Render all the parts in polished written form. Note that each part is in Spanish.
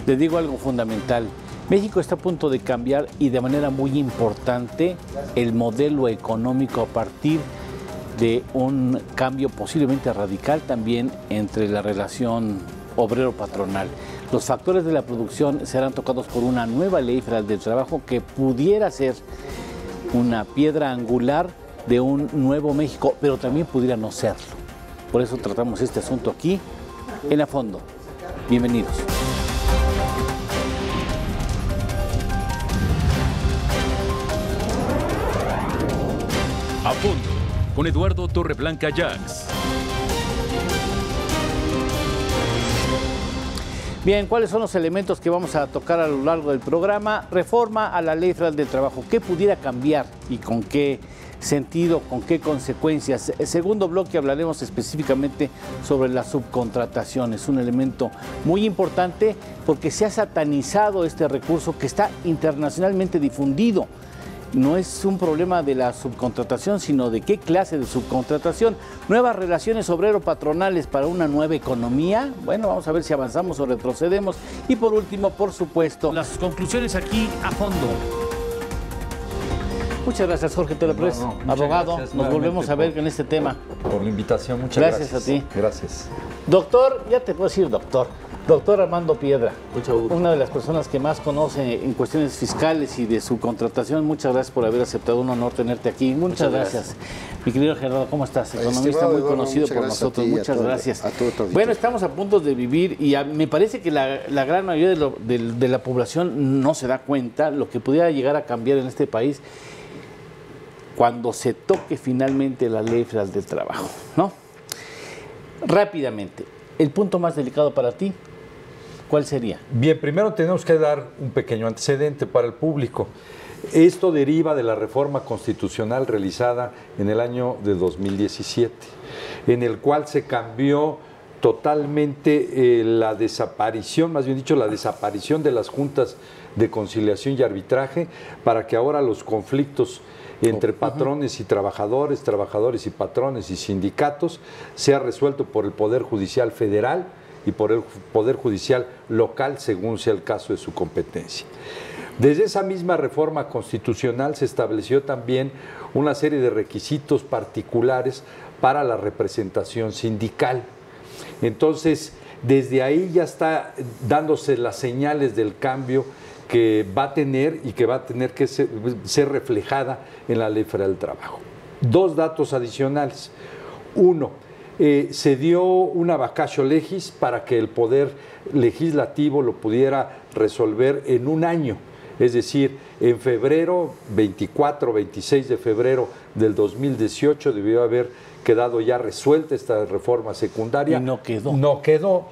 Le digo algo fundamental. México está a punto de cambiar y de manera muy importante el modelo económico a partir de un cambio posiblemente radical también entre la relación obrero-patronal. Los factores de la producción serán tocados por una nueva ley federal del trabajo que pudiera ser una piedra angular de un nuevo México, pero también pudiera no serlo. Por eso tratamos este asunto aquí, en A Fondo. Bienvenidos. A Fondo, con Eduardo Torreblanca Jax. Bien, ¿cuáles son los elementos que vamos a tocar a lo largo del programa? Reforma a la Ley Federal del Trabajo. ¿Qué pudiera cambiar y con qué sentido, con qué consecuencias? El segundo bloque hablaremos específicamente sobre la subcontratación. Es un elemento muy importante porque se ha satanizado este recurso que está internacionalmente difundido. No es un problema de la subcontratación, sino de qué clase de subcontratación. Nuevas relaciones obrero-patronales para una nueva economía. Bueno, vamos a ver si avanzamos o retrocedemos. Y por último, por supuesto, las conclusiones aquí a fondo. Muchas gracias, Jorge Teleprés, abogado. Nos volvemos a ver en este tema. Por la invitación, muchas gracias. Gracias a ti. Gracias. Doctor, ya te puedo decir doctor. Doctor Armando Piedra, mucho gusto. Una de las personas que más conoce en cuestiones fiscales y de subcontratación. Muchas gracias por haber aceptado, un honor tenerte aquí. Muchas gracias. Mi querido Gerardo, ¿cómo estás? Economista muy conocido por nosotros. Muchas gracias. Bueno, estamos a punto de vivir y me parece que la gran mayoría de la población no se da cuenta lo que pudiera llegar a cambiar en este país cuando se toque finalmente la Ley Federal del Trabajo, ¿no? Rápidamente, el punto más delicado para ti, ¿cuál sería? Bien, primero tenemos que dar un pequeño antecedente para el público. Esto deriva de la reforma constitucional realizada en el año de 2017, en el cual se cambió totalmente la desaparición, más bien dicho, la desaparición de las juntas de conciliación y arbitraje para que ahora los conflictos entre patrones y trabajadores, trabajadores y patrones y sindicatos sea resuelto por el Poder Judicial Federal y por el Poder Judicial local, según sea el caso de su competencia. Desde esa misma reforma constitucional se estableció también una serie de requisitos particulares para la representación sindical. Entonces, desde ahí ya está dándose las señales del cambio que va a tener y que va a tener que ser reflejada en la Ley Federal del Trabajo. Dos datos adicionales. Uno, se dio una vacatio legis para que el Poder Legislativo lo pudiera resolver en un año. Es decir, en febrero, 24, 26 de febrero del 2018, debió haber quedado ya resuelta esta reforma secundaria. Y no quedó. No quedó.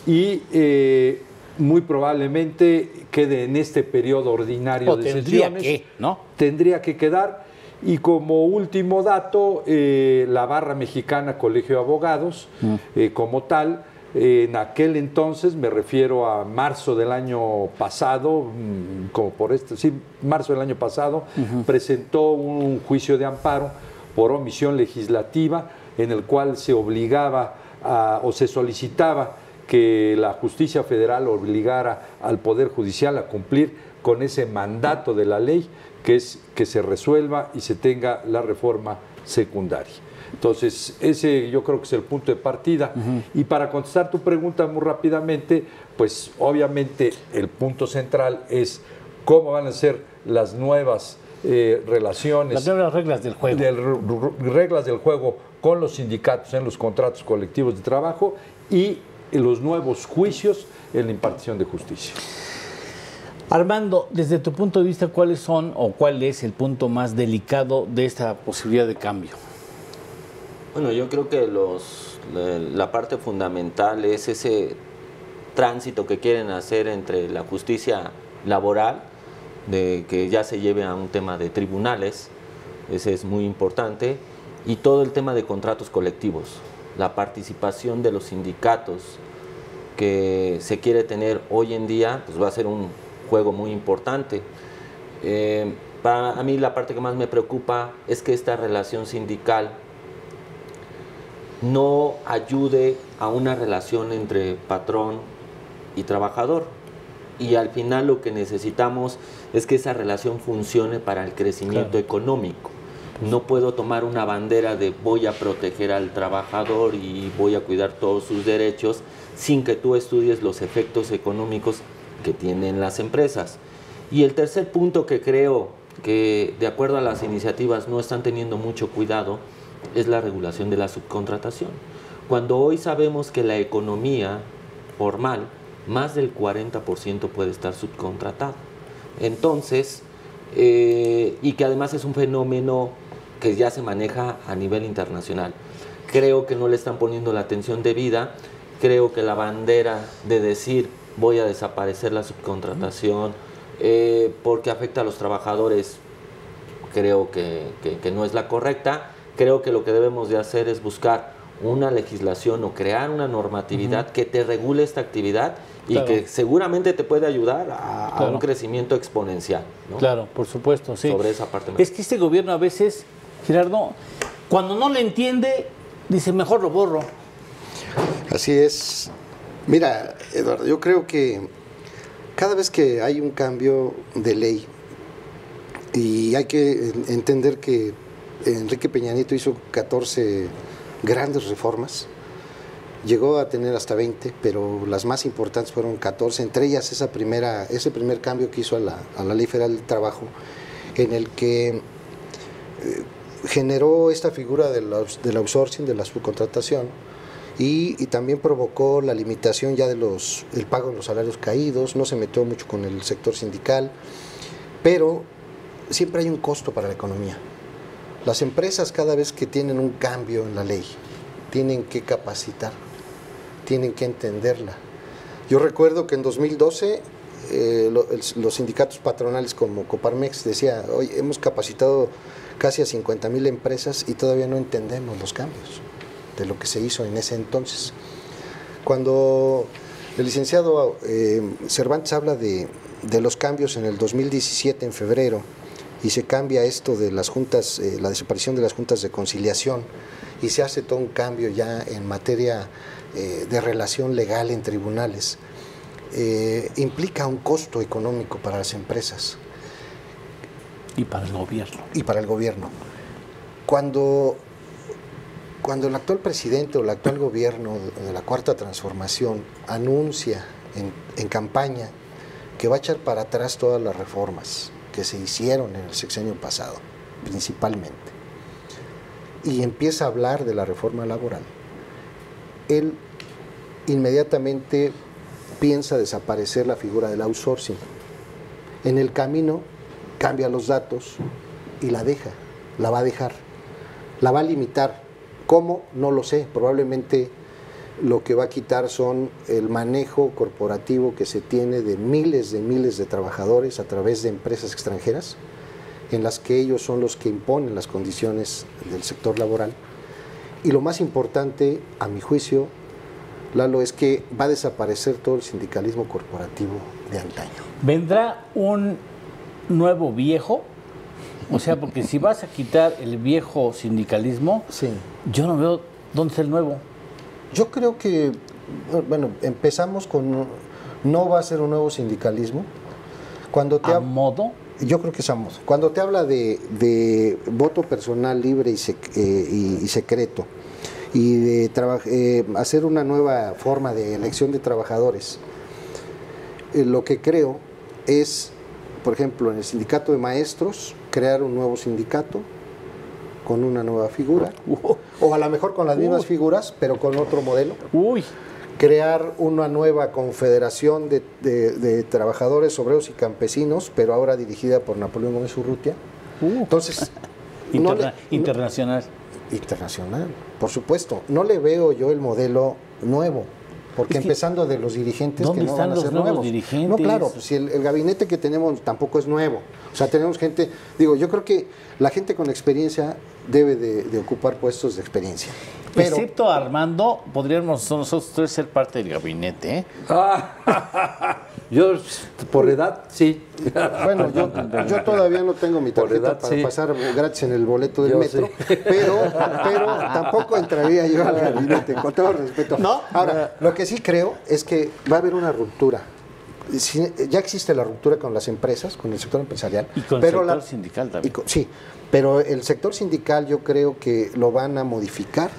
Y muy probablemente quede en este periodo ordinario de sesiones. ¿No? Tendría que quedar. Y como último dato, la Barra Mexicana Colegio de Abogados, como tal, en aquel entonces, me refiero a marzo del año pasado, marzo del año pasado, presentó un juicio de amparo por omisión legislativa en el cual se obligaba o se solicitaba que la justicia federal obligara al Poder Judicial a cumplir con ese mandato de la ley, que es que se resuelva y se tenga la reforma secundaria. Entonces, ese yo creo que es el punto de partida. Y para contestar tu pregunta muy rápidamente, pues obviamente el punto central es cómo van a ser las nuevas relaciones. Las nuevas reglas del juego. Reglas del juego con los sindicatos en los contratos colectivos de trabajo y los nuevos juicios en la impartición de justicia. Armando, desde tu punto de vista, ¿cuáles son o cuál es el punto más delicado de esta posibilidad de cambio? Bueno, yo creo que la parte fundamental es ese tránsito que quieren hacer entre la justicia laboral, de que ya se lleve a un tema de tribunales, ese es muy importante, y todo el tema de contratos colectivos, la participación de los sindicatos que se quiere tener hoy en día, pues va a ser un juego muy importante. Para mí la parte que más me preocupa es que esta relación sindical no ayude a una relación entre patrón y trabajador. y al final lo que necesitamos es que esa relación funcione para el crecimiento económico. No puedo tomar una bandera de voy a proteger al trabajador y voy a cuidar todos sus derechos sin que tú estudies los efectos económicos que tienen las empresas. Y el tercer punto que creo que, de acuerdo a las iniciativas, no están teniendo mucho cuidado es la regulación de la subcontratación. Cuando hoy sabemos que la economía formal, más del 40% puede estar subcontratado. Entonces, y que además es un fenómeno que ya se maneja a nivel internacional. Creo que no le están poniendo la atención debida. Creo que la bandera de decir voy a desaparecer la subcontratación porque afecta a los trabajadores, creo que no es la correcta. Creo que lo que debemos de hacer es buscar una legislación o crear una normatividad que te regule esta actividad y que seguramente te puede ayudar a un crecimiento exponencial, ¿no? Claro, por supuesto, sí. Sobre esa parte. Es que este gobierno a veces, Gerardo, cuando no le entiende, dice mejor lo borro. Así es. Mira, Eduardo, yo creo que cada vez que hay un cambio de ley, y hay que entender que Enrique Peña Nieto hizo 14 grandes reformas, llegó a tener hasta 20, pero las más importantes fueron 14, entre ellas ese primer cambio que hizo a la Ley Federal del Trabajo, en el que generó esta figura del outsourcing, de la subcontratación, y también provocó la limitación ya del pago de los salarios caídos. No se metió mucho con el sector sindical, pero siempre hay un costo para la economía. Las empresas, cada vez que tienen un cambio en la ley, tienen que capacitar, tienen que entenderla. Yo recuerdo que en 2012 los sindicatos patronales como Coparmex decía, oye, hemos capacitado casi a 50,000 empresas y todavía no entendemos los cambios de lo que se hizo en ese entonces. Cuando el licenciado Cervantes habla de los cambios en el 2017, en febrero, y se cambia esto de las juntas, la desaparición de las juntas de conciliación, y se hace todo un cambio ya en materia de relación legal en tribunales, implica un costo económico para las empresas. Y para el gobierno. Y para el gobierno. Cuando el actual presidente o el actual gobierno de la Cuarta Transformación anuncia en campaña que va a echar para atrás todas las reformas que se hicieron en el sexenio pasado, principalmente, y empieza a hablar de la reforma laboral, él inmediatamente piensa desaparecer la figura del outsourcing. En el camino cambia los datos y la va a dejar, la va a limitar. ¿Cómo? No lo sé. Probablemente lo que va a quitar son el manejo corporativo que se tiene de miles de trabajadores a través de empresas extranjeras, en las que ellos son los que imponen las condiciones del sector laboral. Y lo más importante, a mi juicio, Lalo, es que va a desaparecer todo el sindicalismo corporativo de antaño. ¿Vendrá un nuevo viejo? O sea, porque si vas a quitar el viejo sindicalismo, sí, yo no veo dónde está el nuevo. Yo creo que, bueno, empezamos con, no va a ser un nuevo sindicalismo. Cuando te ¿A modo? Yo creo que es a modo. Cuando te habla de voto personal libre y secreto, y de hacer una nueva forma de elección de trabajadores, lo que creo es, por ejemplo, en el sindicato de maestros, crear un nuevo sindicato con una nueva figura, o a lo mejor con las mismas figuras, pero con otro modelo. Crear una nueva confederación de trabajadores, obreros y campesinos, pero ahora dirigida por Napoleón Gómez Urrutia. Entonces, internacional. Internacional, por supuesto. No le veo yo el modelo nuevo, porque empezando de los dirigentes que no van a ser nuevos. Dirigentes? No, claro, pues si el gabinete que tenemos tampoco es nuevo. O sea, tenemos gente, yo creo que la gente con experiencia debe de ocupar puestos de experiencia. Pero, excepto Armando, podríamos nosotros tres ser parte del gabinete, ¿eh? Yo, por edad, sí. Bueno, yo todavía no tengo mi tarjeta para pasar gratis en el boleto del metro, sí. pero tampoco entraría yo al gabinete, con todo respeto. ¿No? Ahora, lo que sí creo es que va a haber una ruptura ya existe la ruptura con las empresas, con el sector empresarial. Y con el sector sindical también. Sí, pero el sector sindical yo creo que lo van a modificar.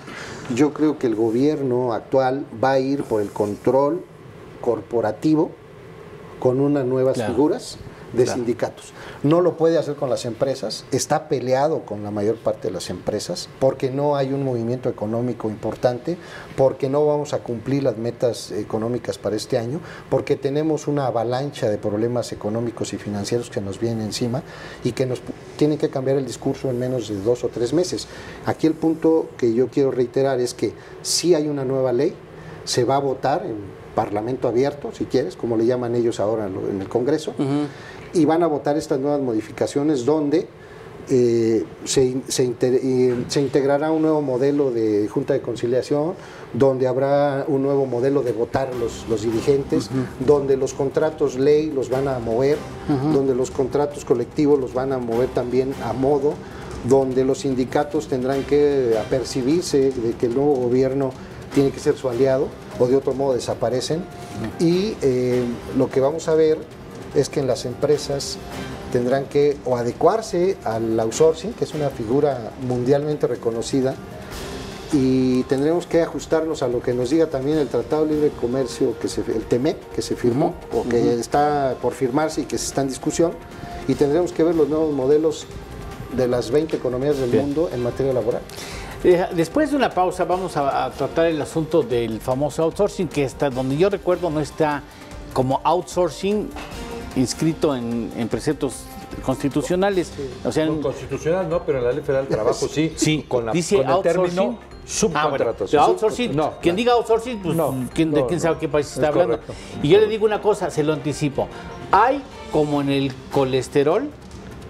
Yo creo que el gobierno actual va a ir por el control corporativo con unas nuevas figuras de sindicatos. No lo puede hacer con las empresas, está peleado con la mayor parte de las empresas porque no hay un movimiento económico importante, porque no vamos a cumplir las metas económicas para este año, porque tenemos una avalancha de problemas económicos y financieros que nos vienen encima y que nos tienen que cambiar el discurso en menos de 2 o 3 meses. Aquí el punto que yo quiero reiterar es que sí hay una nueva ley, se va a votar en Parlamento abierto, si quieres, como le llaman ellos ahora en el Congreso, y van a votar estas nuevas modificaciones donde se integrará un nuevo modelo de Junta de Conciliación, donde habrá un nuevo modelo de votar los dirigentes, donde los contratos ley los van a mover, donde los contratos colectivos los van a mover también a modo, donde los sindicatos tendrán que apercibirse de que el nuevo gobierno tiene que ser su aliado, o de otro modo desaparecen. Y lo que vamos a ver es que en las empresas tendrán que o adecuarse al outsourcing, que es una figura mundialmente reconocida, y tendremos que ajustarnos a lo que nos diga también el Tratado de Libre Comercio, el TEMEC, que se firmó, o que está por firmarse y que se está en discusión, y tendremos que ver los nuevos modelos de las 20 economías del mundo en materia laboral. Después de una pausa vamos a tratar el asunto del famoso outsourcing, que hasta donde yo recuerdo no está como outsourcing inscrito en preceptos constitucionales. O sea, constitucional no, pero en la Ley Federal del Trabajo sí. Sí, dice con el término subcontratación. Outsourcing, No, quien diga outsourcing, pues quién sabe qué país está hablando. Correcto. Y yo le digo una cosa, se lo anticipo. Hay, como en el colesterol,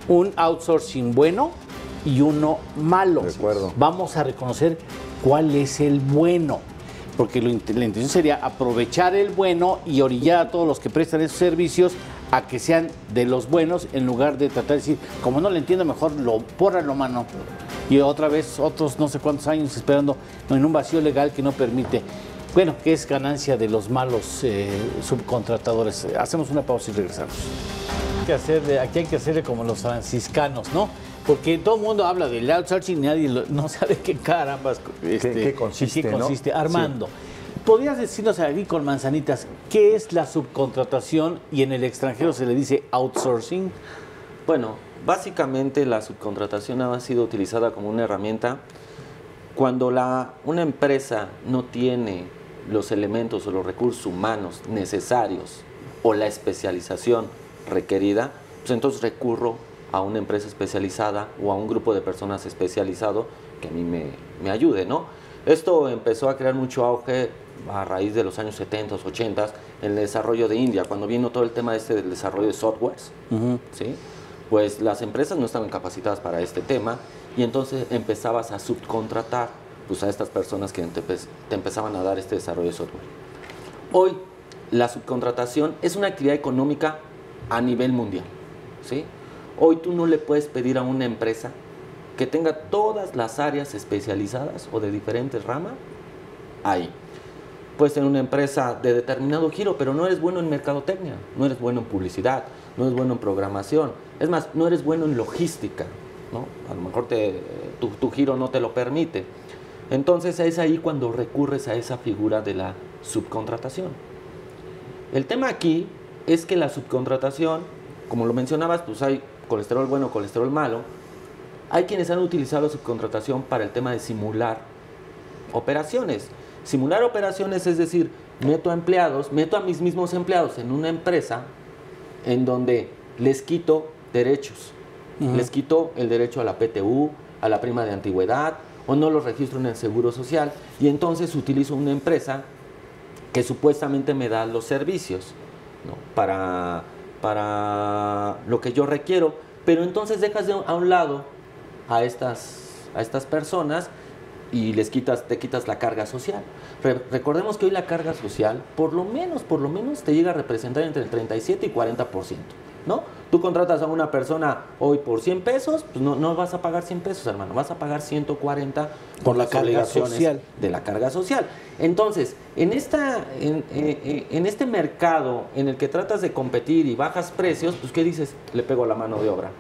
un outsourcing bueno y uno malo. De acuerdo. Vamos a reconocer cuál es el bueno, porque la intención sería aprovechar el bueno y orillar a todos los que prestan esos servicios a que sean de los buenos, en lugar de tratar de decir, como no le entiendo, mejor pórralo, mano. Y otra vez, otros no sé cuántos años esperando en un vacío legal que no permite. Bueno, que es ganancia de los malos subcontratadores. Hacemos una pausa y regresamos. Aquí hay que hacerle como los franciscanos, ¿no? Porque todo el mundo habla del outsourcing y nadie no sabe qué carambas ¿Qué consiste, ¿no? Armando, sí. ¿Podrías decirnos aquí con manzanitas qué es la subcontratación y en el extranjero se le dice outsourcing? Bueno, básicamente la subcontratación ha sido utilizada como una herramienta cuando una empresa no tiene los elementos o los recursos humanos necesarios o la especialización requerida, pues entonces recurro a una empresa especializada o a un grupo de personas especializado que a mí me ayude, ¿no? Esto empezó a crear mucho auge a raíz de los años 70, 80, en el desarrollo de India, cuando vino todo el tema del desarrollo de softwares, ¿sí? Pues las empresas no estaban capacitadas para este tema y entonces empezabas a subcontratar pues, a estas personas que te empezaban a dar este desarrollo de software. Hoy la subcontratación es una actividad económica a nivel mundial, ¿sí? Hoy tú no le puedes pedir a una empresa que tenga todas las áreas especializadas o de diferentes ramas ahí. Puedes tener una empresa de determinado giro, pero no eres bueno en mercadotecnia, no eres bueno en publicidad, no eres bueno en programación, es más, no eres bueno en logística, ¿no? A lo mejor tu giro no te lo permite. Entonces es ahí cuando recurres a esa figura de la subcontratación. El tema aquí es que la subcontratación, como lo mencionabas, pues hay colesterol bueno, colesterol malo. Hay quienes han utilizado la subcontratación para el tema de simular operaciones. Simular operaciones es decir, meto a mis mismos empleados en una empresa en donde les quito derechos. Les quito el derecho a la PTU, a la prima de antigüedad, o no los registro en el Seguro Social. Y entonces utilizo una empresa que supuestamente me da los servicios, ¿no? para lo que yo requiero, pero entonces dejas a un lado a estas personas y te quitas la carga social. Recordemos que hoy la carga social por lo menos te llega a representar entre el 37 y 40%. ¿no? Tú contratas a una persona hoy por 100 pesos, pues no vas a pagar 100 pesos, hermano, vas a pagar 140 por las obligaciones de la carga social. Entonces, en este mercado en el que tratas de competir y bajas precios, pues ¿qué dices? Le pego la mano de obra.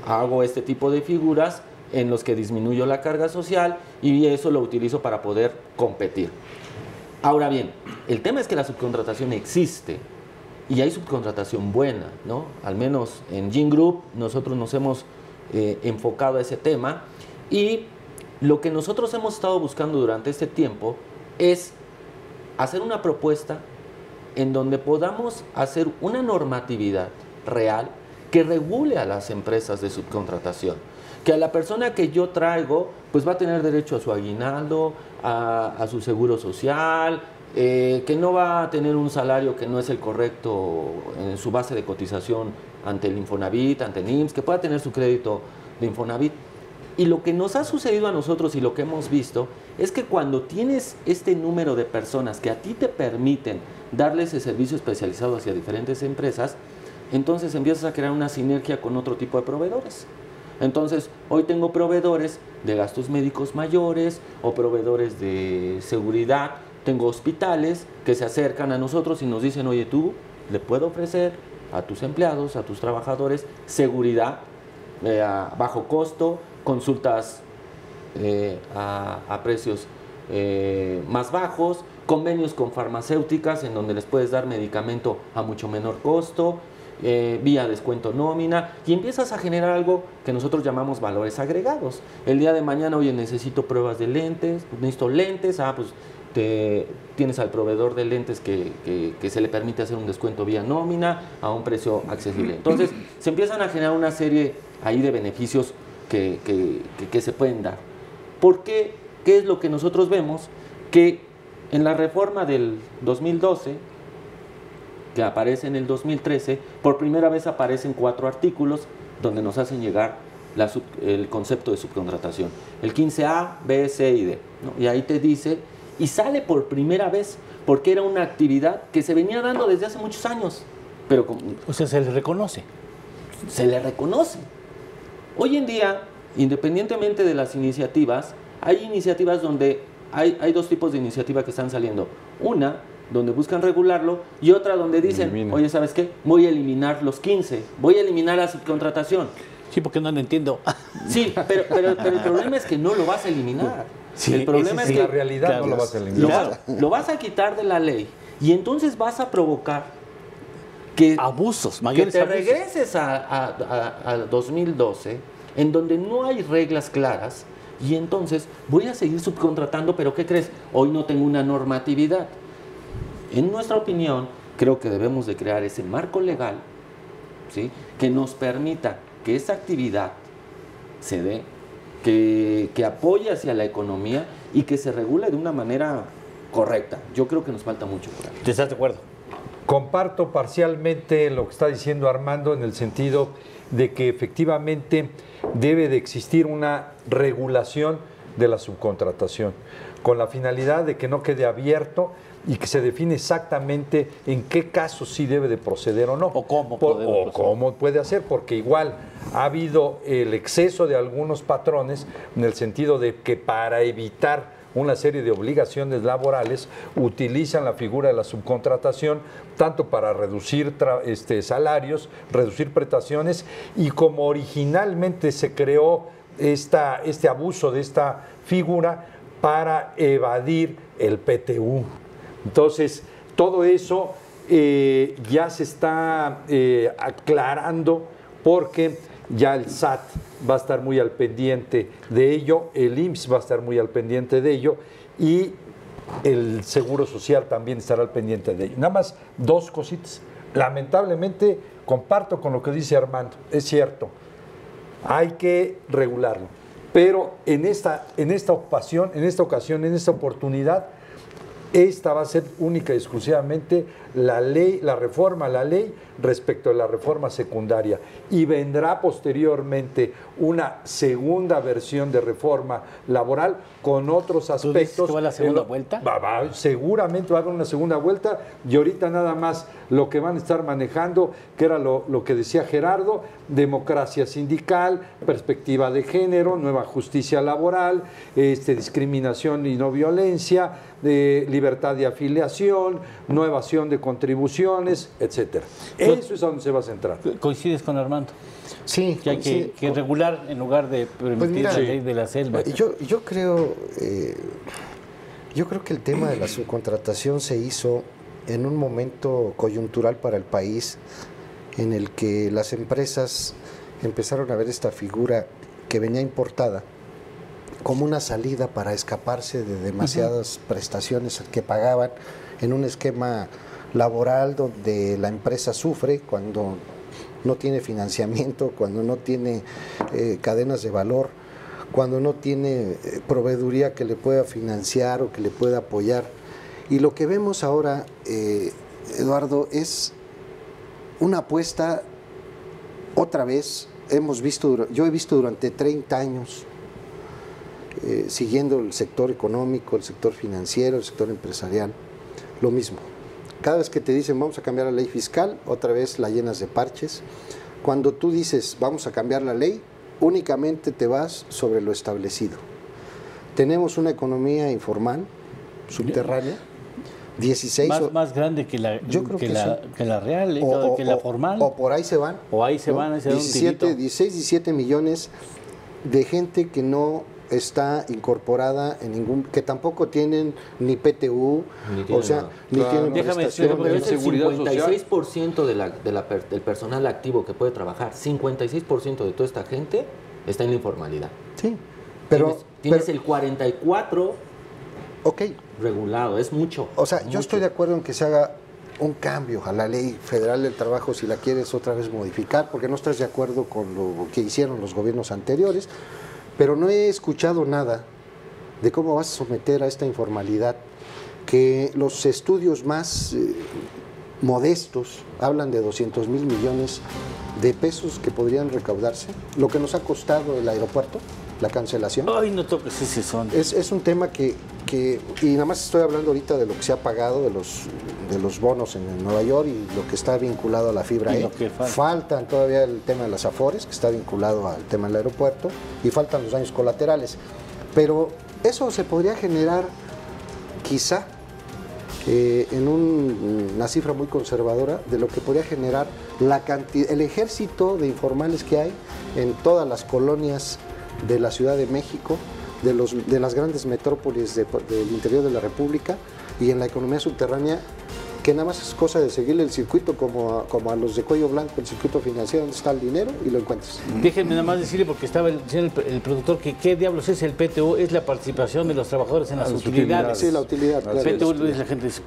Hago este tipo de figuras en los que disminuyo la carga social y eso lo utilizo para poder competir. Ahora bien, el tema es que la subcontratación existe. Y hay subcontratación buena, ¿no? Al menos en Gin Group nosotros nos hemos enfocado a ese tema y lo que nosotros hemos estado buscando durante este tiempo es hacer una propuesta en donde podamos hacer una normatividad real que regule a las empresas de subcontratación. Que a la persona que yo traigo pues va a tener derecho a su aguinaldo, a su seguro social, que no va a tener un salario que no es el correcto en su base de cotización ante el Infonavit, ante el IMSS, que pueda tener su crédito de Infonavit. Y lo que nos ha sucedido a nosotros y lo que hemos visto es que cuando tienes este número de personas que a ti te permiten darle ese servicio especializado hacia diferentes empresas, entonces empiezas a crear una sinergia con otro tipo de proveedores. Entonces, hoy tengo proveedores de gastos médicos mayores o proveedores de seguridad. Tengo hospitales que se acercan a nosotros y nos dicen, oye, tú le puedo ofrecer a tus empleados, a tus trabajadores, seguridad a bajo costo, consultas a precios más bajos, convenios con farmacéuticas en donde les puedes dar medicamento a mucho menor costo, vía descuento nómina, y empiezas a generar algo que nosotros llamamos valores agregados. El día de mañana, oye, necesito pruebas de lentes, necesito lentes, pues tienes al proveedor de lentes que se le permite hacer un descuento vía nómina a un precio accesible. Entonces, se empiezan a generar una serie ahí de beneficios que se pueden dar. ¿Por qué? ¿Qué es lo que nosotros vemos? Que en la reforma del 2012, que aparece en el 2013, por primera vez aparecen 4 artículos donde nos hacen llegar el concepto de subcontratación. El 15A, B, C y D, ¿no? Y ahí te dice, y sale por primera vez, porque era una actividad que se venía dando desde hace muchos años. Pero o sea, se le reconoce. Se le reconoce. Hoy en día, independientemente de las iniciativas, hay iniciativas donde hay 2 tipos de iniciativa que están saliendo. Una, donde buscan regularlo, y otra donde dicen, oye, ¿sabes qué? Voy a eliminar los 15, voy a eliminar la subcontratación. Sí, porque no lo entiendo. Sí, pero el problema es que no lo vas a eliminar. Sí, el problema es que la realidad claro, no lo vas a eliminar. Lo vas a quitar de la ley y entonces vas a provocar que abusos, mayores que te abusos. regreses a 2012 en donde no hay reglas claras y entonces voy a seguir subcontratando, pero ¿qué crees? Hoy no tengo una normatividad. En nuestra opinión, creo que debemos de crear ese marco legal, ¿sí?, que nos permita que esa actividad se dé, que apoye hacia la economía y que se regule de una manera correcta. Yo creo que nos falta mucho por ahí. ¿Estás de acuerdo? Comparto parcialmente lo que está diciendo Armando en el sentido de que efectivamente debe de existir una regulación de la subcontratación con la finalidad de que no quede abierto y que se define exactamente en qué casos sí debe de proceder o no. O cómo cómo puede hacer, porque igual ha habido el exceso de algunos patrones en el sentido de que para evitar una serie de obligaciones laborales utilizan la figura de la subcontratación tanto para reducir salarios, reducir prestaciones, y como originalmente se creó este abuso de esta figura para evadir el PTU. Entonces, todo eso ya se está aclarando porque ya el SAT va a estar muy al pendiente de ello, el IMSS va a estar muy al pendiente de ello y el Seguro Social también estará al pendiente de ello. Nada más 2 cositas. Lamentablemente, comparto con lo que dice Armando, es cierto, hay que regularlo, pero en esta ocasión, en esta oportunidad, Esta va a ser única y exclusivamente la ley, la reforma a la ley respecto a la reforma secundaria, y vendrá posteriormente una segunda versión de reforma laboral con otros aspectos. ¿Tú dices que va a la segunda vuelta? Seguramente va a haber una segunda vuelta, y ahorita nada más lo que van a estar manejando, que era lo que decía Gerardo: democracia sindical, perspectiva de género, nueva justicia laboral, discriminación y no violencia, libertad de afiliación, no evasión de contribuciones, etcétera. Eso es a donde se va a centrar. ¿Coincides con Armando? Sí, Que hay que regular en lugar de permitir la ley de la selva. Yo creo que el tema de la subcontratación se hizo en un momento coyuntural para el país, en el que las empresas empezaron a ver esta figura que venía importada como una salida para escaparse de demasiadas prestaciones que pagaban, en un esquema laboral donde la empresa sufre cuando no tiene financiamiento, cuando no tiene cadenas de valor, cuando no tiene proveeduría que le pueda financiar o que le pueda apoyar. Y lo que vemos ahora, Eduardo, es una apuesta, otra vez, yo he visto durante 30 años, siguiendo el sector económico, el sector financiero, el sector empresarial, lo mismo. Cada vez que te dicen vamos a cambiar la ley fiscal, otra vez la llenas de parches. Cuando tú dices vamos a cambiar la ley, únicamente te vas sobre lo establecido. Tenemos una economía informal, subterránea, 16... Más grande que la, yo creo que la real, que la formal. O por ahí se van. O ahí se van, ese 17 millones de gente que no está incorporada en ningún, que tampoco tienen ni PTU, ni tienen prestaciones. Pero es el 56% del personal activo que puede trabajar, 56% de toda esta gente está en la informalidad. Sí, pero... Tienes el 44% okay, regulado, es mucho. O sea, yo estoy de acuerdo en que se haga un cambio a la ley federal del trabajo si la quieres otra vez modificar, porque no estás de acuerdo con lo que hicieron los gobiernos anteriores, pero no he escuchado nada de cómo vas a someter a esta informalidad, que los estudios más modestos hablan de 200 mil millones de pesos que podrían recaudarse, lo que nos ha costado el aeropuerto, la cancelación. Ay, no toques ese son. Es un tema que, y nada más estoy hablando ahorita de lo que se ha pagado, de los bonos en Nueva York y lo que está vinculado a la fibra E. Faltan todavía el tema de las Afores, que está vinculado al tema del aeropuerto, y faltan los daños colaterales. Pero eso se podría generar, quizá, en una cifra muy conservadora, de lo que podría generar el ejército de informales que hay en todas las colonias de la Ciudad de México, de las grandes metrópolis del interior de la República, y en la economía subterránea, que nada más es cosa de seguirle el circuito como a los de cuello blanco, el circuito financiero, donde está el dinero y lo encuentras. Déjenme nada más decirle, porque estaba el productor, que qué diablos es el PTU, es la participación de los trabajadores en las utilidades. Sí, la utilidad. Claro. PTU, la gente dice,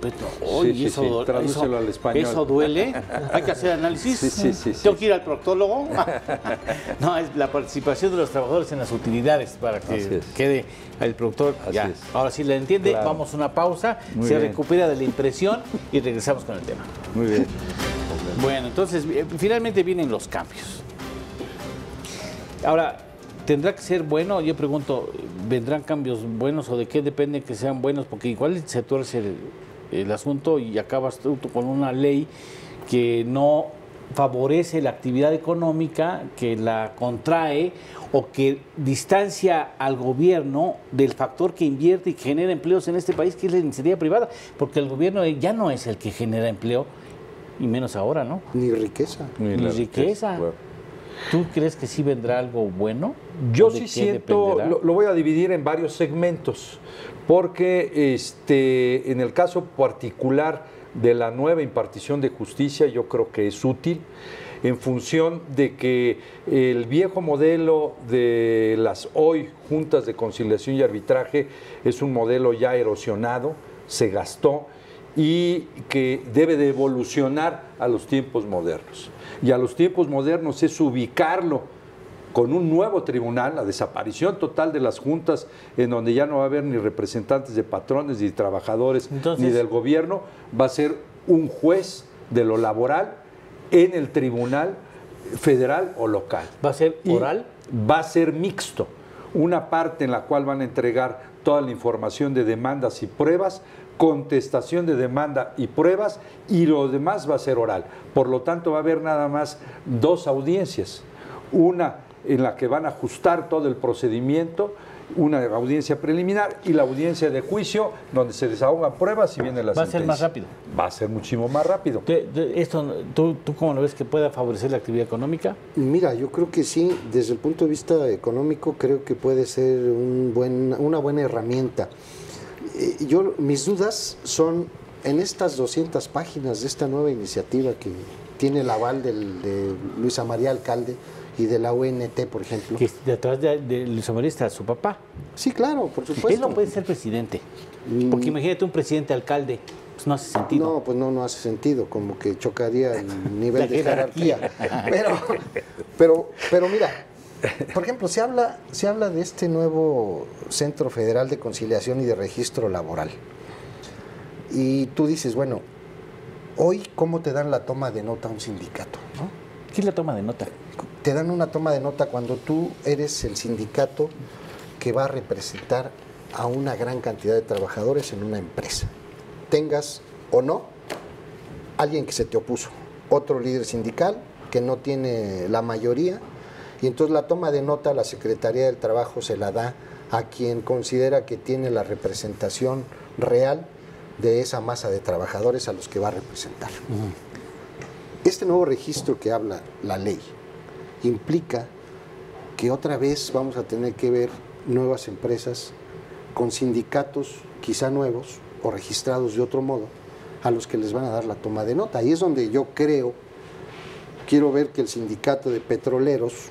oye, tradúcelo al español. ¿Eso duele? ¿Hay que hacer análisis? Sí. ¿Tengo que ir al proctólogo? No, es la participación de los trabajadores en las utilidades, para que quede el productor. Ya. Ahora sí la entiende, claro. Vamos a una pausa, se recupera de la impresión y regresamos con el tema. Muy bien. Bueno, entonces, finalmente vienen los cambios. Ahora, ¿tendrá que ser bueno? Yo pregunto, ¿vendrán cambios buenos o de qué depende que sean buenos? Porque igual se tuerce el asunto y acabas tú con una ley que no favorece la actividad económica, que la contrae o que distancia al gobierno del factor que invierte y que genera empleos en este país, que es la iniciativa privada, porque el gobierno ya no es el que genera empleo, y menos ahora, ¿no? Ni riqueza. Ni riqueza. Bueno. ¿Tú crees que sí vendrá algo bueno? Yo sí siento, lo voy a dividir en varios segmentos, porque en el caso particular de la nueva impartición de justicia, yo creo que es útil, en función de que el viejo modelo de las hoy juntas de conciliación y arbitraje es un modelo ya erosionado, se gastó, y que debe de evolucionar a los tiempos modernos. Y a los tiempos modernos es ubicarlo con un nuevo tribunal, la desaparición total de las juntas, en donde ya no va a haber ni representantes de patrones, ni trabajadores, ni del gobierno, va a ser un juez de lo laboral en el tribunal federal o local. ¿Va a ser oral? Va a ser mixto. Una parte en la cual van a entregar toda la información de demandas y pruebas, contestación de demanda y pruebas, y lo demás va a ser oral. Por lo tanto, va a haber nada más 2 audiencias. Una en la que van a ajustar todo el procedimiento, una audiencia preliminar y la audiencia de juicio, donde se desahogan pruebas y viene la sentencia. ¿Va a ser más rápido? Va a ser muchísimo más rápido. ¿Tú cómo lo ves que pueda favorecer la actividad económica? Mira, yo creo que sí, desde el punto de vista económico, creo que puede ser una buena herramienta. Mis dudas son en estas 200 páginas de esta nueva iniciativa que tiene el aval de Luisa María Alcalde y de la UNT, por ejemplo. Que detrás de Luisa María está su papá. Sí, claro, por supuesto. Él no puede ser presidente. Porque imagínate un presidente alcalde, pues no hace sentido. No, pues no hace sentido, como que chocaría el nivel de jerarquía. Pero mira, por ejemplo, se habla de este nuevo Centro Federal de Conciliación y de Registro Laboral. Y tú dices, bueno, hoy, ¿cómo te dan la toma de nota a un sindicato, no? ¿Qué es la toma de nota? Te dan una toma de nota cuando tú eres el sindicato que va a representar a una gran cantidad de trabajadores en una empresa. Tengas o no alguien que se te opuso, otro líder sindical que no tiene la mayoría, y entonces la toma de nota a la Secretaría del Trabajo se la da a quien considera que tiene la representación real de esa masa de trabajadores a los que va a representar. Este nuevo registro que habla la ley implica que otra vez vamos a tener que ver nuevas empresas con sindicatos quizá nuevos o registrados de otro modo a los que les van a dar la toma de nota. Ahí es donde yo quiero ver que el sindicato de petroleros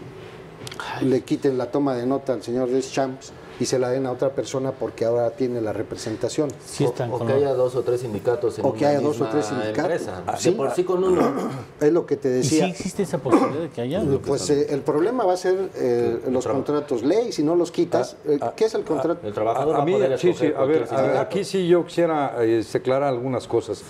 le quiten la toma de nota al señor Deschamps y se la den a otra persona porque ahora tiene la representación. Sí, o que haya 2 o 3 sindicatos en una misma empresa. Sí, de por sí con uno. Es lo que te decía. ¿Y sí existe esa posibilidad de que haya? Pues el problema va a ser los contratos ley, si no los quitas. ¿Qué es el contrato? El trabajador A mí, va a poder escoger a ver, sindicato. aquí sí yo quisiera aclarar algunas cosas.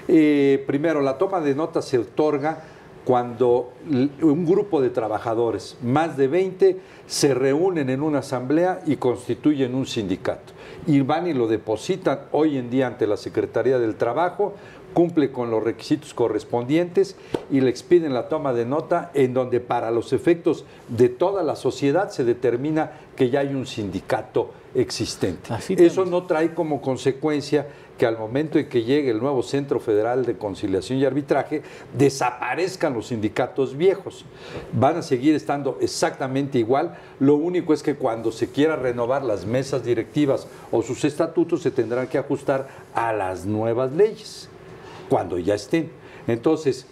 Primero, la toma de nota se otorga cuando un grupo de trabajadores, más de 20, se reúnen en una asamblea y constituyen un sindicato. Y van y lo depositan hoy en día ante la Secretaría del Trabajo, cumple con los requisitos correspondientes y le expiden la toma de nota, en donde para los efectos de toda la sociedad se determina que ya hay un sindicato existente. Eso no trae como consecuencia que al momento en que llegue el nuevo Centro Federal de Conciliación y Arbitraje, desaparezcan los sindicatos viejos. Van a seguir estando exactamente igual. Lo único es que cuando se quiera renovar las mesas directivas o sus estatutos, se tendrán que ajustar a las nuevas leyes, cuando ya estén. Entonces,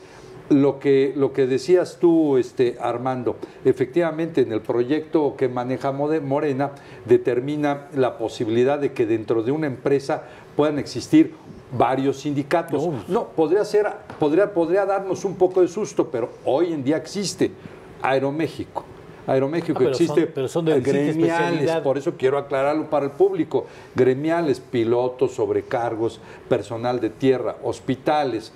lo que decías tú, Armando, efectivamente en el proyecto que maneja Morena determina la posibilidad de que dentro de una empresa puedan existir varios sindicatos. No, podría darnos un poco de susto, pero hoy en día existe Aeroméxico. Existe pero son de gremiales, por eso quiero aclararlo para el público, gremiales, pilotos, sobrecargos, personal de tierra, hospitales,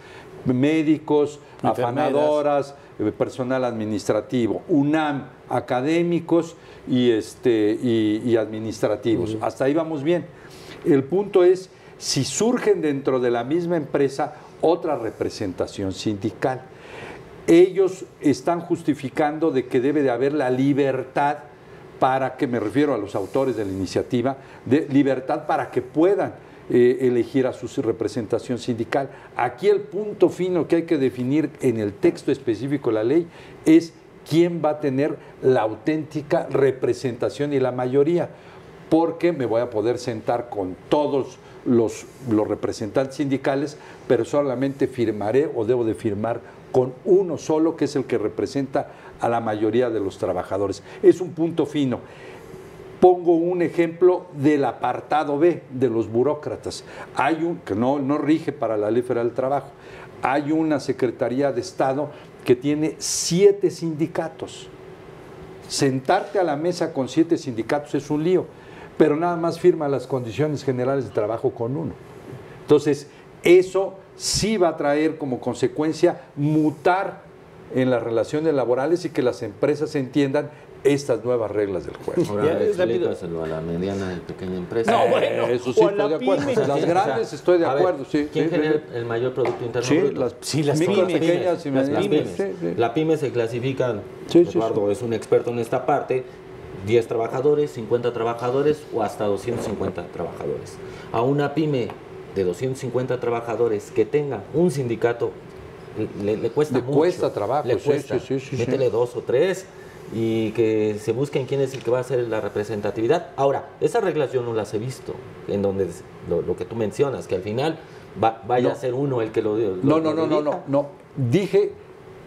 médicos, afanadoras, personal administrativo, UNAM, académicos y administrativos. Hasta ahí vamos bien. El punto es si surgen dentro de la misma empresa otra representación sindical. Ellos están justificando de que debe de haber la libertad para que, me refiero a los autores de la iniciativa, de libertad para que puedan elegir a su representación sindical. Aquí el punto fino que hay que definir en el texto específico de la ley es quién va a tener la auténtica representación y la mayoría, porque me voy a poder sentar con todos los representantes sindicales, pero solamente firmaré o debo de firmar con uno solo, que es el que representa a la mayoría de los trabajadores. Es un punto fino. Pongo un ejemplo del apartado B, de los burócratas. Hay un, que no rige para la Ley Federal del Trabajo, hay una Secretaría de Estado que tiene 7 sindicatos. sentarte a la mesa con 7 sindicatos es un lío, pero nada más firma las condiciones generales de trabajo con uno. Entonces, eso sí va a traer como consecuencia mutar en las relaciones laborales y que las empresas entiendan estas nuevas reglas del juego. Ahora explícaselo a la mediana y pequeña empresa. No, bueno, eso sí o a estoy la de acuerdo. pyme. Las grandes estoy de A ver, acuerdo. Sí, ¿quién sí, genera el mayor Producto Interno sí, Bruto? las micro, pymes, pequeñas y las medianas. pymes. Sí, sí. La pyme se clasifican, Sí, sí, Eduardo es un experto en esta parte, 10 trabajadores, 50 trabajadores o hasta 250 trabajadores. A una pyme de 250 trabajadores que tenga un sindicato le cuesta mucho. Cuesta trabajo, le sí, cuesta. sí, sí, sí, Métele sí. 2 o 3 y que se busquen quién es el que va a hacer la representatividad. Ahora, esas reglas yo no las he visto, en donde lo que tú mencionas, que al final vaya No. a ser uno el que lo No. Dije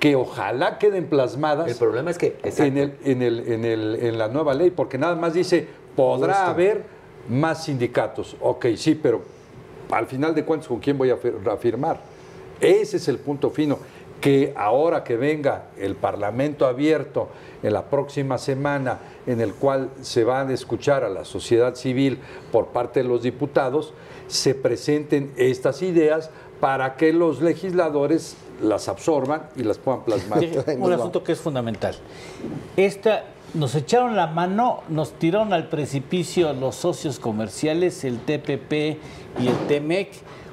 que ojalá queden plasmadas El problema es que exacto. en la nueva ley, porque nada más dice, podrá haber más sindicatos. Ok, sí, pero al final de cuentas, ¿con quién voy a firmar? Ese es el punto fino, que ahora que venga el Parlamento abierto en la próxima semana, en el cual se van a escuchar a la sociedad civil por parte de los diputados, se presenten estas ideas para que los legisladores las absorban y las puedan plasmar. Un asunto que es fundamental. Nos echaron la mano, nos tiraron al precipicio los socios comerciales, el TPP y el TEMEC,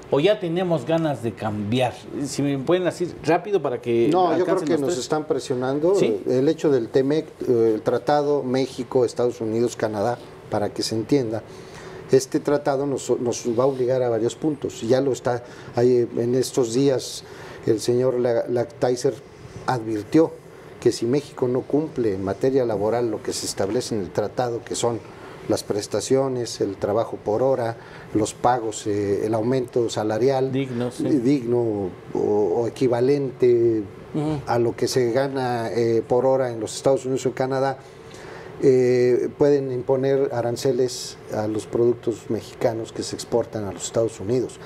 o ya tenemos ganas de cambiar. Si me pueden decir rápido para que No, yo creo alcancen que los nos tres. están presionando. ¿Sí? El hecho del TEMEC, el tratado México, Estados Unidos, Canadá, para que se entienda, este tratado nos va a obligar a varios puntos. Ya lo está, en estos días el señor Lighthizer advirtió que si México no cumple en materia laboral lo que se establece en el tratado, que son las prestaciones, el trabajo por hora, los pagos, el aumento salarial Digno, sí. digno o equivalente a lo que se gana por hora en los Estados Unidos o en Canadá, pueden imponer aranceles a los productos mexicanos que se exportan a los Estados Unidos.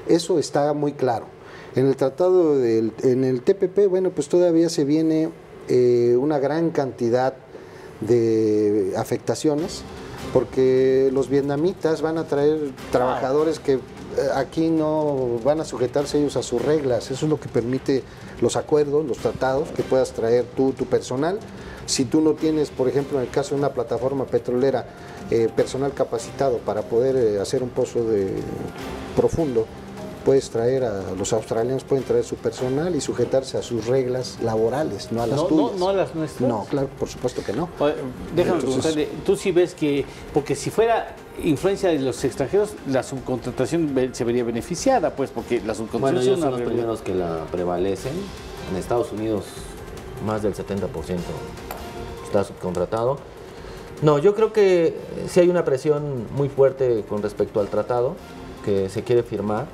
Eso está muy claro. En el tratado, en el TPP, bueno, pues todavía se viene una gran cantidad de afectaciones, porque los vietnamitas van a traer trabajadores que aquí no van a sujetarse ellos a sus reglas. Eso es lo que permite los acuerdos, los tratados, que puedas traer tú, tu personal. Si tú no tienes, por ejemplo, en el caso de una plataforma petrolera, personal capacitado para poder hacer un pozo profundo, puedes traer los australianos pueden traer su personal y sujetarse a sus reglas laborales, no a las tuyas. No a las nuestras. No, claro, por supuesto que no. Déjame Entonces, preguntarle, tú sí ves que, porque si fuera influencia de los extranjeros, la subcontratación se vería beneficiada, pues, porque la subcontratación Bueno, es ellos una son los realidad. primeros que la prevalecen. En Estados Unidos, más del 70% está subcontratado. No, yo creo que sí hay una presión muy fuerte con respecto al tratado que se quiere firmar.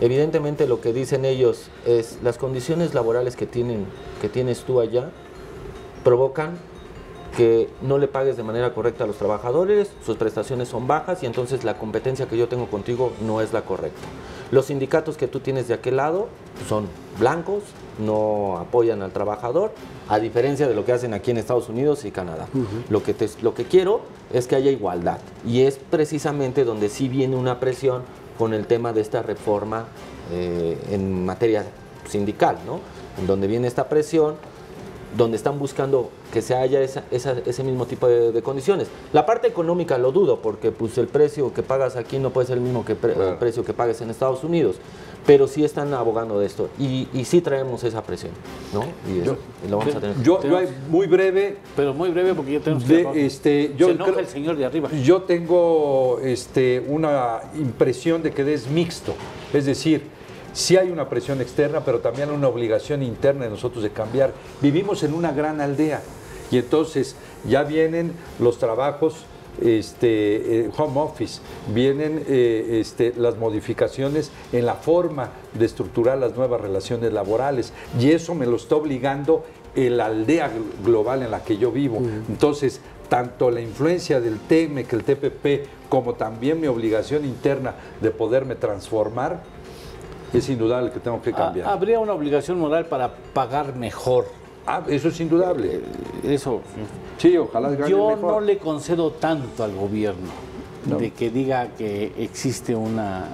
Evidentemente lo que dicen ellos es las condiciones laborales que tienes tú allá provocan que no le pagues de manera correcta a los trabajadores, sus prestaciones son bajas y entonces la competencia que yo tengo contigo no es la correcta. Los sindicatos que tú tienes de aquel lado son blancos, no apoyan al trabajador, a diferencia de lo que hacen aquí en Estados Unidos y Canadá. Lo que quiero es que haya igualdad y es precisamente donde sí viene una presión con el tema de esta reforma en materia sindical, ¿no? En donde viene esta presión, donde están buscando que se haya ese mismo tipo de condiciones. La parte económica lo dudo, porque pues, el precio que pagas aquí no puede ser el mismo que el precio que pagues en Estados Unidos, pero sí están abogando de esto y sí traemos esa presión, ¿no? Y lo vamos a tener. Yo muy breve, Pero muy breve porque ya tenemos que acabar. se enoja el señor de arriba. Yo tengo una impresión de que es mixto, es decir, sí hay una presión externa, pero también una obligación interna de nosotros de cambiar. Vivimos en una gran aldea y entonces ya vienen los trabajos home office, vienen las modificaciones en la forma de estructurar las nuevas relaciones laborales y eso me lo está obligando la aldea global en la que yo vivo. Entonces, tanto la influencia del TEMEC, el TPP, como también mi obligación interna de poderme transformar, es indudable que tengo que cambiar. Habría una obligación moral para pagar mejor Eso es indudable. Eso. Sí, ojalá gane Yo mejor. no le concedo tanto al gobierno de que diga que existe una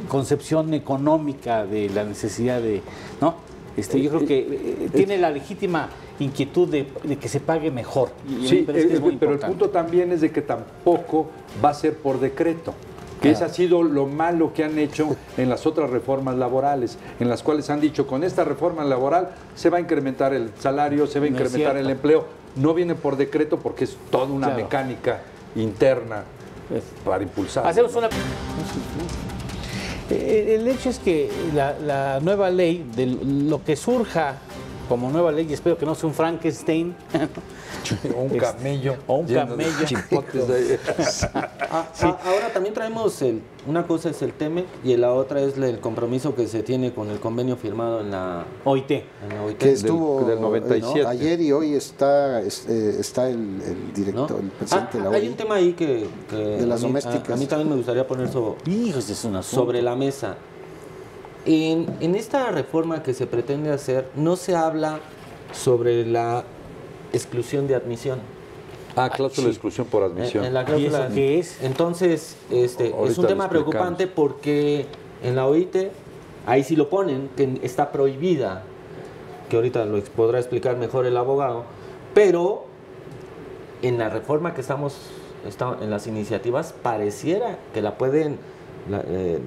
concepción económica de la necesidad de, ¿no? Yo creo que tiene la legítima inquietud de que se pague mejor. Y Sí, me parece que es muy pero el importante. punto también es de que tampoco va a ser por decreto. Que ese ha sido lo malo que han hecho en las otras reformas laborales, en las cuales han dicho, con esta reforma laboral se va a incrementar el salario, se va a No es incrementar el cierto. empleo. No viene por decreto porque es toda una Claro. mecánica interna para impulsar. Hacemos una... El hecho es que la nueva ley, de lo que surja como nueva ley, y espero que no sea un Frankenstein, O un camello. o un lleno de camello. chipotes ahí. Ahora también traemos, una cosa es el TEMEC y la otra es el compromiso que se tiene con el convenio firmado en la OIT. OIT. Que estuvo del 97. ayer y hoy está el director, ¿no? el presidente de la Hay OIT. un tema ahí que De las a mí- domésticas. A mí también me gustaría poner Hijos, es un asunto. sobre la mesa. En esta reforma que se pretende hacer, no se habla sobre la exclusión de admisión. Cláusula de exclusión por admisión. En la ¿Y cláusula- eso qué es? Entonces, es Ahorita un lo tema explicamos. preocupante porque en la OIT, ahí sí lo ponen, que está prohibida, que ahorita lo podrá explicar mejor el abogado, pero en la reforma que estamos en las iniciativas, pareciera que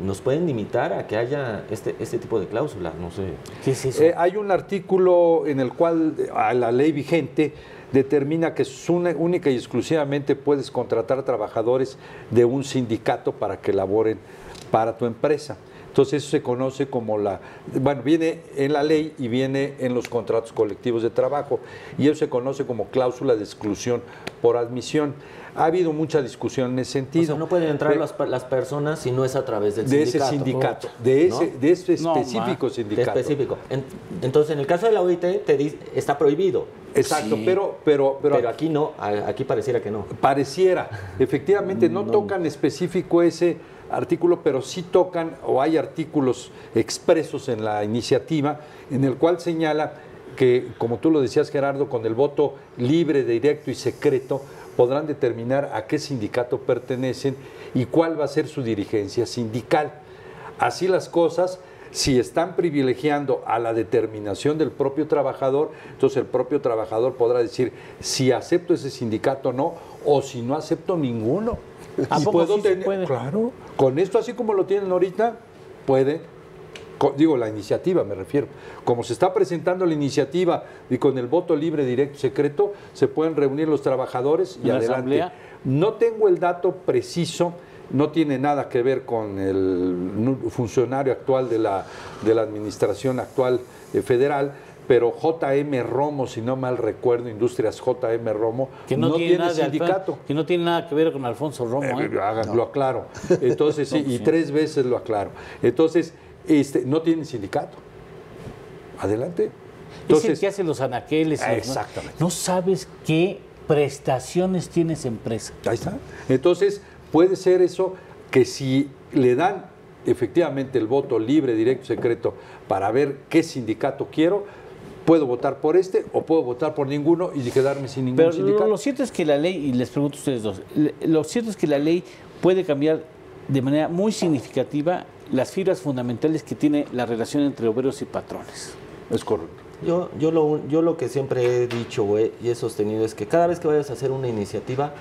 nos pueden limitar a que haya este tipo de cláusula, no sé. ¿Qué es eso? Hay un artículo en el cual la ley vigente determina que única y exclusivamente puedes contratar trabajadores de un sindicato para que laboren para tu empresa. Entonces eso se conoce como viene en la ley y viene en los contratos colectivos de trabajo y eso se conoce como cláusula de exclusión por admisión. Ha habido mucha discusión en ese sentido. O sea, no pueden entrar las personas si no es a través del de sindicato. ese sindicato, ¿no? de ese No, específico De sindicato. específico. Entonces, en el caso de la OIT, te dice, está prohibido. Exacto, Sí. Pero aquí no, aquí pareciera que no. Pareciera, efectivamente no tocan específico ese artículo, pero sí tocan o hay artículos expresos en la iniciativa en el cual señala que, como tú lo decías Gerardo, con el voto libre, directo y secreto podrán determinar a qué sindicato pertenecen y cuál va a ser su dirigencia sindical. Así las cosas, si están privilegiando a la determinación del propio trabajador, entonces el propio trabajador podrá decir si acepto ese sindicato o no, o si no acepto ninguno. ¿A Y poco puedo sí se tener, puede? claro, con esto así como lo tienen ahorita, puede, la iniciativa me refiero, como se está presentando la iniciativa y con el voto libre, directo y secreto, se pueden reunir los trabajadores y ¿En la adelante. asamblea? No tengo el dato preciso, no tiene nada que ver con el funcionario actual de la administración actual federal, pero JM Romo, si no mal recuerdo, Industrias JM Romo, Que no, tiene nada de sindicato. que no tiene nada que ver con Alfonso Romo, ¿eh? Lo aclaro. Entonces, sí, y 3 veces lo aclaro. Entonces, no tiene sindicato. Adelante. Es el Entonces, que hace los anaqueles. Exactamente. No sabes qué prestaciones tiene esa empresa. ahí está. Entonces, puede ser eso que si le dan efectivamente el voto libre, directo, secreto para ver qué sindicato quiero, puedo votar por este o puedo votar por ninguno y quedarme sin ningún Pero sindicato. lo cierto es que la ley, y les pregunto a ustedes dos, lo cierto es que la ley puede cambiar de manera muy significativa las fibras fundamentales que tiene la relación entre obreros y patrones. Es correcto. Yo lo que siempre he dicho y he sostenido es que cada vez que vayas a hacer una iniciativa,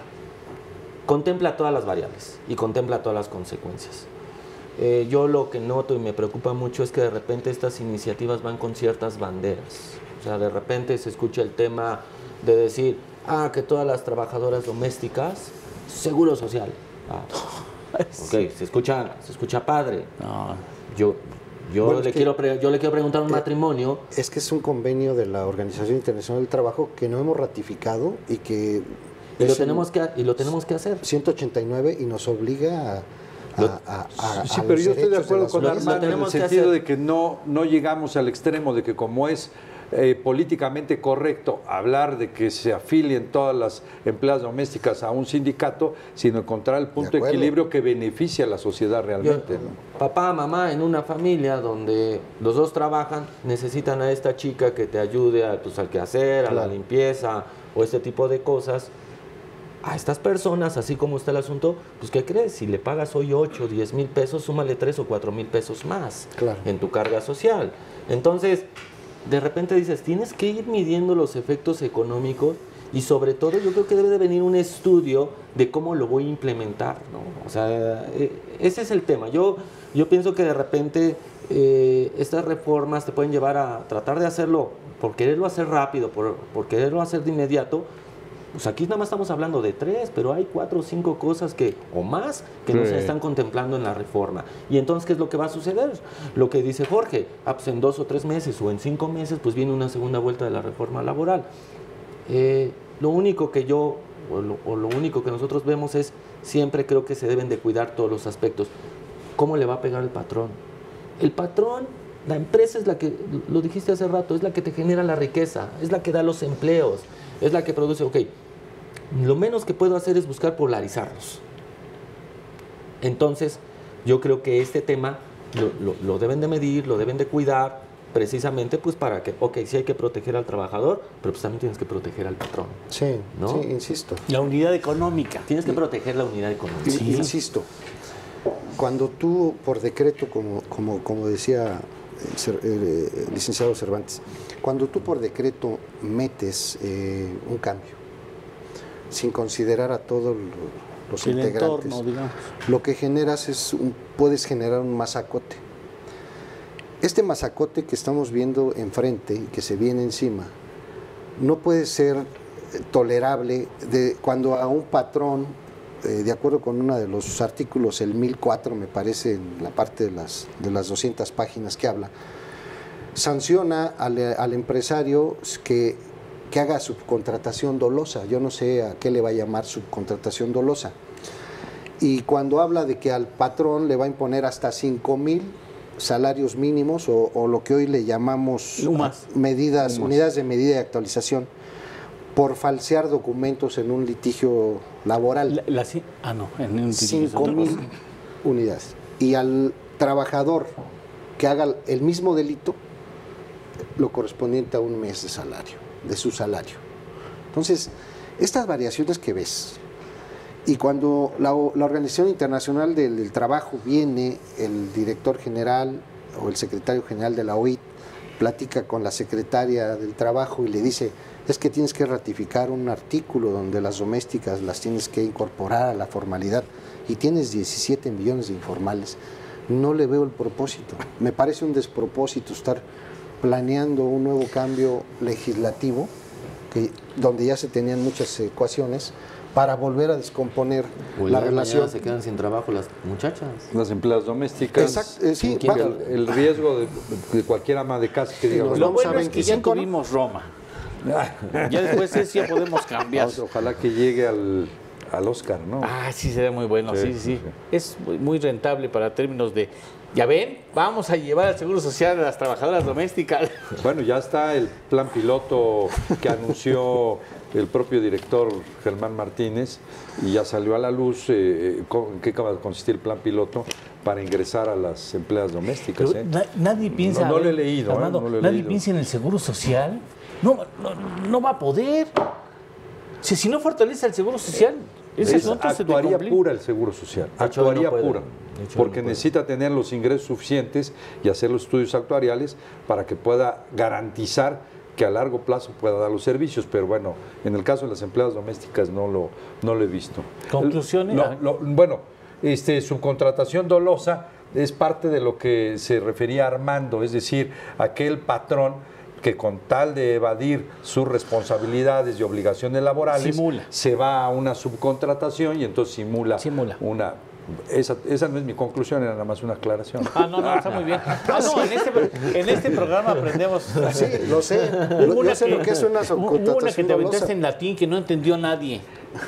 contempla todas las variables y contempla todas las consecuencias. Yo lo que noto y me preocupa mucho es que de repente estas iniciativas van con ciertas banderas. O sea, de repente se escucha el tema de decir, que todas las trabajadoras domésticas, seguro social. Ok, se escucha padre. No. Yo Bueno, le es que- quiero preguntar un matrimonio. Es que es un convenio de la Organización Internacional del Trabajo que no hemos ratificado y que Y lo es el tenemos que hacer. 189 y nos obliga a Sí, a pero los yo estoy de derechos acuerdo las con mujeres. Armando en el tenemos que sentido hacer. de que no llegamos al extremo de que como es políticamente correcto hablar de que se afilien todas las empleadas domésticas a un sindicato, sino encontrar el punto de equilibrio que beneficie a la sociedad realmente. ¿no? Papá, mamá, en una familia donde los dos trabajan, necesitan a esta chica que te ayude a, pues, al quehacer, a la limpieza o este tipo de cosas. A estas personas, así como está el asunto, pues ¿qué crees? Si le pagas hoy 8 o 10 mil pesos, súmale 3 o 4 mil pesos más en tu carga social. Entonces, de repente dices, tienes que ir midiendo los efectos económicos y sobre todo yo creo que debe de venir un estudio de cómo lo voy a implementar, ¿no? O sea, ese es el tema. Yo pienso que de repente estas reformas te pueden llevar a tratar de hacerlo por quererlo hacer rápido, por quererlo hacer de inmediato. Pues aquí nada más estamos hablando de 3, pero hay 4 o 5 cosas o más que no se están contemplando en la reforma. Y entonces, ¿qué es lo que va a suceder? Lo que dice Jorge, pues en 2 o 3 meses o en 5 meses, pues viene una segunda vuelta de la reforma laboral. Lo único que lo único que nosotros vemos es, siempre creo que se deben de cuidar todos los aspectos. ¿Cómo le va a pegar el patrón? El patrón, la empresa es la que, lo dijiste hace rato, es la que te genera la riqueza, es la que da los empleos, es la que produce. Ok, lo menos que puedo hacer es buscar polarizarlos. Entonces, yo creo que este tema lo deben de medir, lo deben de cuidar, precisamente pues para que, ok, sí hay que proteger al trabajador, pero pues también tienes que proteger al patrón. Sí, ¿no? sí, insisto. La unidad económica. Tienes que proteger la unidad económica. Sí. Insisto, cuando tú por decreto, como decía el licenciado Cervantes, cuando tú por decreto metes un cambio, sin considerar a todos los integrantes, entorno, digamos, lo que generas es puedes generar un masacote. Este masacote que estamos viendo enfrente y que se viene encima no puede ser tolerable cuando a un patrón, de acuerdo con uno de los artículos, el 1004 me parece, en la parte de las 200 páginas que habla, sanciona al empresario que haga subcontratación dolosa. Yo no sé a qué le va a llamar subcontratación dolosa. Y cuando habla de que al patrón le va a imponer hasta 5,000 salarios mínimos o lo que hoy le llamamos unidades de medida de actualización por falsear documentos en un litigio laboral. En un 5,000 unidades. Y al trabajador que haga el mismo delito, lo correspondiente a un mes de salario, de su salario. Entonces, estas variaciones que ves, y cuando la Organización Internacional del Trabajo viene, el director general o el secretario general de la OIT platica con la secretaria del Trabajo y le dice, es que tienes que ratificar un artículo donde las domésticas las tienes que incorporar a la formalidad y tienes 17 millones de informales. No le veo el propósito. Me parece un despropósito estar planeando un nuevo cambio legislativo donde ya se tenían muchas ecuaciones para volver a descomponer la relación. Se quedan sin trabajo las muchachas. Las empleadas domésticas. Exacto, sí, el riesgo de cualquier ama de casa que diga, lo bueno es que ya tuvimos Roma. Ya después sí ya podemos cambiar. Ojalá que llegue al Oscar, ¿no? Sí, sería muy bueno, sí. Es muy rentable para términos de, ya ven, vamos a llevar al Seguro Social a las trabajadoras domésticas. Bueno, ya está el plan piloto que anunció el propio director Germán Martínez y ya salió a la luz en qué va a consistir el plan piloto para ingresar a las empleadas domésticas. Nadie piensa... No lo he leído. Armando, nadie piensa en el Seguro Social. No va a poder. Si no fortalece el Seguro Social, ese asunto se actuaría pura el Seguro Social. Actuaría pura. Porque necesita tener los ingresos suficientes y hacer los estudios actuariales para que pueda garantizar que a largo plazo pueda dar los servicios. Pero bueno, en el caso de las empleadas domésticas no lo he visto. ¿Conclusiones? Subcontratación dolosa es parte de lo que se refería Armando, es decir, aquel patrón que con tal de evadir sus responsabilidades y obligaciones laborales se va a una subcontratación y entonces simula. Una... Esa no es mi conclusión, era nada más una aclaración. Está muy bien. En este programa aprendemos. Sí, lo sé. Yo sé lo que es una subcontratación. Una que te aventaste en latín que no entendió nadie.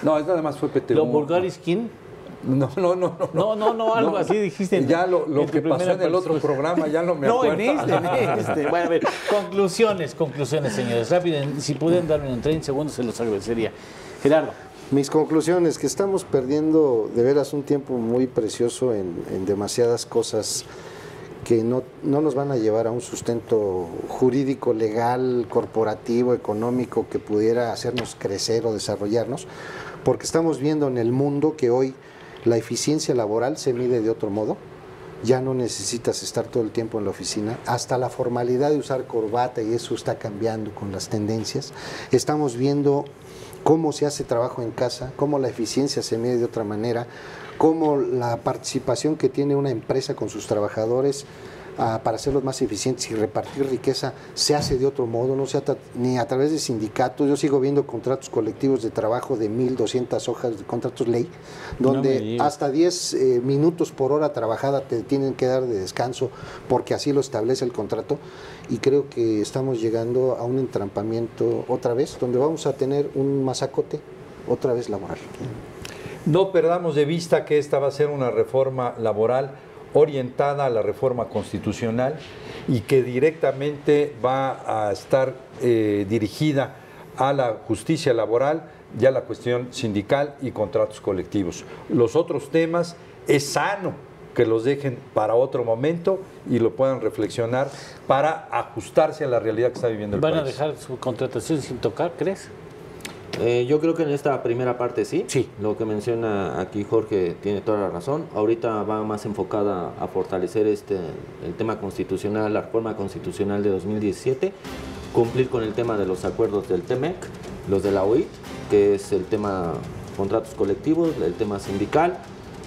No, nada más fue PTU. Lo vulgaris quién. No, algo así dijiste. Ya lo que pasó en el otro programa, ya no me acuerdo. En este. Bueno, a ver, conclusiones, señores. Rápido, si pueden darme en 30 segundos, se los agradecería. Gerardo. Mis conclusiones, que estamos perdiendo de veras un tiempo muy precioso en demasiadas cosas que no nos van a llevar a un sustento jurídico, legal, corporativo, económico que pudiera hacernos crecer o desarrollarnos, porque estamos viendo en el mundo que hoy la eficiencia laboral se mide de otro modo. Ya no necesitas estar todo el tiempo en la oficina, hasta la formalidad de usar corbata, y eso está cambiando con las tendencias. Estamos viendo cómo se hace trabajo en casa, cómo la eficiencia se mide de otra manera, cómo la participación que tiene una empresa con sus trabajadores para hacerlos más eficientes y repartir riqueza se hace de otro modo, no se ni a través de sindicatos. Yo sigo viendo contratos colectivos de trabajo de 1,200 hojas de contratos ley, donde hasta 10 minutos por hora trabajada te tienen que dar de descanso porque así lo establece el contrato, y creo que estamos llegando a un entrampamiento otra vez, donde vamos a tener un masacote otra vez laboral. No perdamos de vista que esta va a ser una reforma laboral orientada a la reforma constitucional y que directamente va a estar dirigida a la justicia laboral y a la cuestión sindical y contratos colectivos. Los otros temas es sano que los dejen para otro momento y lo puedan reflexionar para ajustarse a la realidad que está viviendo el país. ¿Van a dejar su contratación sin tocar, crees? Yo creo que en esta primera parte sí. Lo que menciona aquí Jorge tiene toda la razón. Ahorita va más enfocada a fortalecer el tema constitucional, la reforma constitucional de 2017, cumplir con el tema de los acuerdos del TEMEC, los de la OIT, que es el tema contratos colectivos, el tema sindical,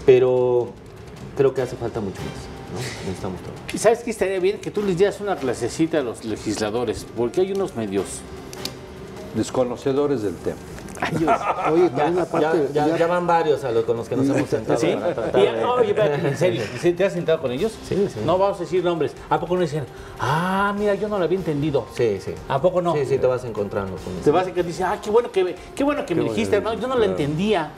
pero creo que hace falta mucho más, ¿no? Necesitamos todo. ¿Y sabes qué estaría bien? Que tú les dieras una clasecita a los legisladores, porque hay unos medios desconocedores del tema. Oye, ya van varios con los que nos hemos sentado. ¿Sí? Oye, en serio, ¿te has sentado con ellos? Sí. No vamos a decir nombres. ¿A poco no dicen, mira, yo no lo había entendido? Sí. ¿A poco no? Sí, te vas encontrando con eso. Te vas a encontrar y dices, qué bueno que me dijiste, hermano, yo no lo entendía.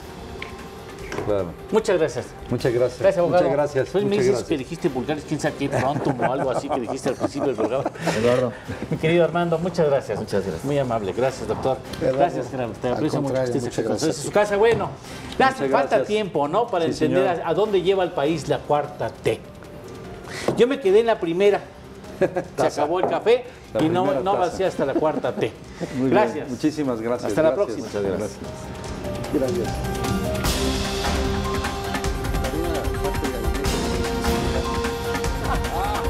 Claro. Muchas gracias. Muchas gracias. Gracias, abogado. Muchas gracias. Pues me muchas dices gracias. que dijiste vulgares, quién sabe qué, pronto o algo así que dijiste al principio del programa. Eduardo. Mi querido Armando, muchas gracias. Muchas gracias. Muy amable. Gracias, doctor. Gracias, Gerardo. Te aprecio mucho que estés aquí con nosotros en su casa. Bueno, falta gracias. tiempo, ¿no? Para entender a dónde lleva el país la cuarta T. Yo me quedé en la primera. Se acabó el café y no avancé hasta la cuarta T. Muy gracias. Bien. Muchísimas gracias. Hasta la próxima. Muchas gracias. Gracias.